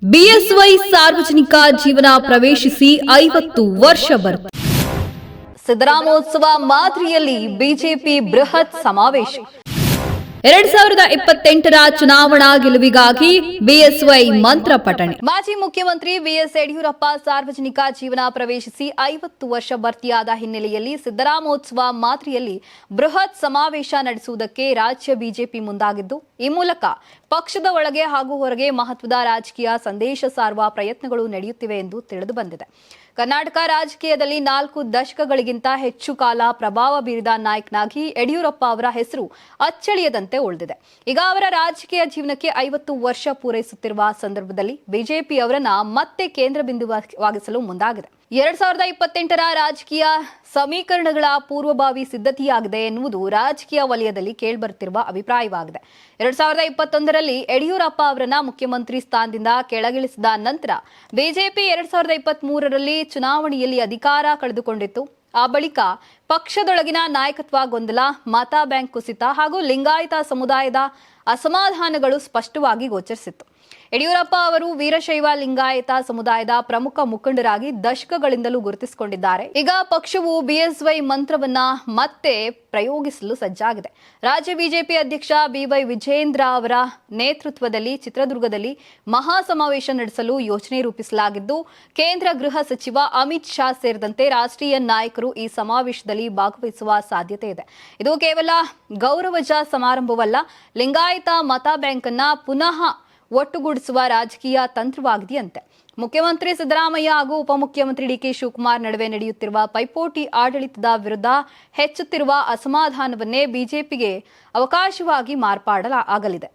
BSY ಸಾರ್ವಜನಿಕ ಜೀವನ ಪ್ರವೇಶಿಸಿ 50 ವರ್ಷ ಬರುತ್ತೆ. ಸಿದ್ದರಾಮೋತ್ಸವ ಮಾದರಿಯಲ್ಲಿ ಬಿಜೆಪಿ ಬೃಹತ್ ಸಮಾವೇಶ. 2028ರ ಚುನಾವಣಾ ಗೆಲುವಿಗಾಗಿ ಬಿಎಸ್ವೈ ಮಂತ್ರ ಪಠಣೆ. ಮಾಜಿ ಮುಖ್ಯಮಂತ್ರಿ ಬಿಎಸ್ ಯಡಿಯೂರಪ್ಪ ಸಾರ್ವಜನಿಕ ಜೀವನ ಪ್ರವೇಶಿಸಿ 50 ವರ್ಷ ಭರ್ತಿಯಾದ ಹಿನ್ನೆಲೆಯಲ್ಲಿ ಸಿದ್ದರಾಮೋತ್ಸವ ಮಾದರಿಯಲ್ಲಿ ಬೃಹತ್ ಸಮಾವೇಶ ನಡೆಸುವುದಕ್ಕೆ ರಾಜ್ಯ ಬಿಜೆಪಿ ಮುಂದಾಗಿದ್ದು, ಈ ಮೂಲಕ ಪಕ್ಷದ ಒಳಗೆ ಹಾಗೂ ಹೊರಗೆ ಮಹತ್ವದ ರಾಜಕೀಯ ಸಂದೇಶ ಸಾರುವ ಪ್ರಯತ್ನಗಳು ನಡೆಯುತ್ತಿವೆ ಎಂದು ತಿಳಿದು ಬಂದಿದೆ. ಕರ್ನಾಟಕ ರಾಜಕೀಯದಲ್ಲಿ 4 ದಶಕಗಳಿಗಿಂತ ಹೆಚ್ಚು ಕಾಲ ಪ್ರಭಾವ ಬೀರಿದ ನಾಯಕನಾಗಿ ಯಡಿಯೂರಪ್ಪ ಅವರ ಹೆಸರು ಅಚ್ಚಳಿಯದಂತೆ ಉಳಿದಿದೆ. ಈಗ ಅವರ ರಾಜಕೀಯ ಜೀವನಕ್ಕೆ 50 ವರ್ಷ ಪೂರೈಸುತ್ತಿರುವ ಸಂದರ್ಭದಲ್ಲಿ ಬಿಜೆಪಿ ಅವರನ್ನ ಮತ್ತೆ ಕೇಂದ್ರ ಬಿಂದುವಾಗಿಸಲು ಮುಂದಾಗಿದೆ. 2028ರ ರಾಜಕೀಯ ಸಮೀಕರಣಗಳ ಪೂರ್ವಭಾವಿ ಸಿದ್ಧತೆಯಾಗಿದೆ ಎನ್ನುವುದು ರಾಜಕೀಯ ವಲಯದಲ್ಲಿ ಕೇಳಿಬರುತ್ತಿರುವ ಅಭಿಪ್ರಾಯವಾಗಿದೆ. 2021ರಲ್ಲಿ ಯಡಿಯೂರಪ್ಪ ಅವರನ್ನ ಮುಖ್ಯಮಂತ್ರಿ ಸ್ಥಾನದಿಂದ ಕೆಳಗಿಳಿಸಿದ ನಂತರ ಬಿಜೆಪಿ 2023ರಲ್ಲಿ ಚುನಾವಣೆಯಲ್ಲಿ ಅಧಿಕಾರ ಕಳೆದುಕೊಂಡಿತ್ತು. ಆ ಬಳಿಕ ಪಕ್ಷದೊಳಗಿನ ನಾಯಕತ್ವ ಗೊಂದಲ, ಮತ ಬ್ಯಾಂಕ್ ಕುಸಿತ ಹಾಗೂ ಲಿಂಗಾಯತ ಸಮುದಾಯದ ಅಸಮಾಧಾನಗಳು ಸ್ಪಷ್ಟವಾಗಿ ಗೋಚರಿಸಿತ್ತು. ಯಡಿಯೂರಪ್ಪ ಅವರು ವೀರಶೈವ ಲಿಂಗಾಯತ ಸಮುದಾಯದ ಪ್ರಮುಖ ಮುಖಂಡರಾಗಿ ದಶಕಗಳಿಂದಲೂ ಗುರುತಿಸಿಕೊಂಡಿದ್ದಾರೆ. ಈಗ ಪಕ್ಷವು ಬಿಎಸ್ವೈ ಮಂತ್ರವನ್ನ ಮತ್ತೆ ಪ್ರಯೋಗಿಸಲು ಸಜ್ಜಾಗಿದೆ. ರಾಜ್ಯ ಬಿಜೆಪಿ ಅಧ್ಯಕ್ಷ ಬಿವೈ ವಿಜೇಂದ್ರ ಅವರ ನೇತೃತ್ವದಲ್ಲಿ ಚಿತ್ರದುರ್ಗದಲ್ಲಿ ಮಹಾ ಸಮಾವೇಶ ನಡೆಸಲು ಯೋಜನೆ ರೂಪಿಸಲಾಗಿದ್ದು, ಕೇಂದ್ರ ಗೃಹ ಸಚಿವ ಅಮಿತ್ ಶಾ ಸೇರಿದಂತೆ ರಾಷ್ಟ್ರೀಯ ನಾಯಕರು ಈ ಸಮಾವೇಶದಲ್ಲಿ ಭಾಗವಹಿಸುವ ಸಾಧ್ಯತೆ ಇದೆ. ಇದು ಕೇವಲ ಗೌರವಜ ಸಮಾರಂಭವಲ್ಲ, ಲಿಂಗಾಯತ ಮತ ಬ್ಯಾಂಕ್ ಅನ್ನ ಪುನಃ ಒಟ್ಟುಗೂಡಿಸುವ ರಾಜಕೀಯ ತಂತ್ರವಾಗಿದೆಯಂತೆ. ಮುಖ್ಯಮಂತ್ರಿ ಸಿದ್ದರಾಮಯ್ಯ ಹಾಗೂ ಉಪಮುಖ್ಯಮಂತ್ರಿ ಡಿಕೆ ಶಿವಕುಮಾರ್ ನಡುವೆ ನಡೆಯುತ್ತಿರುವ ಪೈಪೋಟಿ ಆಡಳಿತದ ವಿರುದ್ಧ ಹೆಚ್ಚುತ್ತಿರುವ ಅಸಮಾಧಾನವನ್ನೇ ಬಿಜೆಪಿಗೆ ಅವಕಾಶವಾಗಿ ಮಾರ್ಪಾಡಲಾಗಲಿದೆ.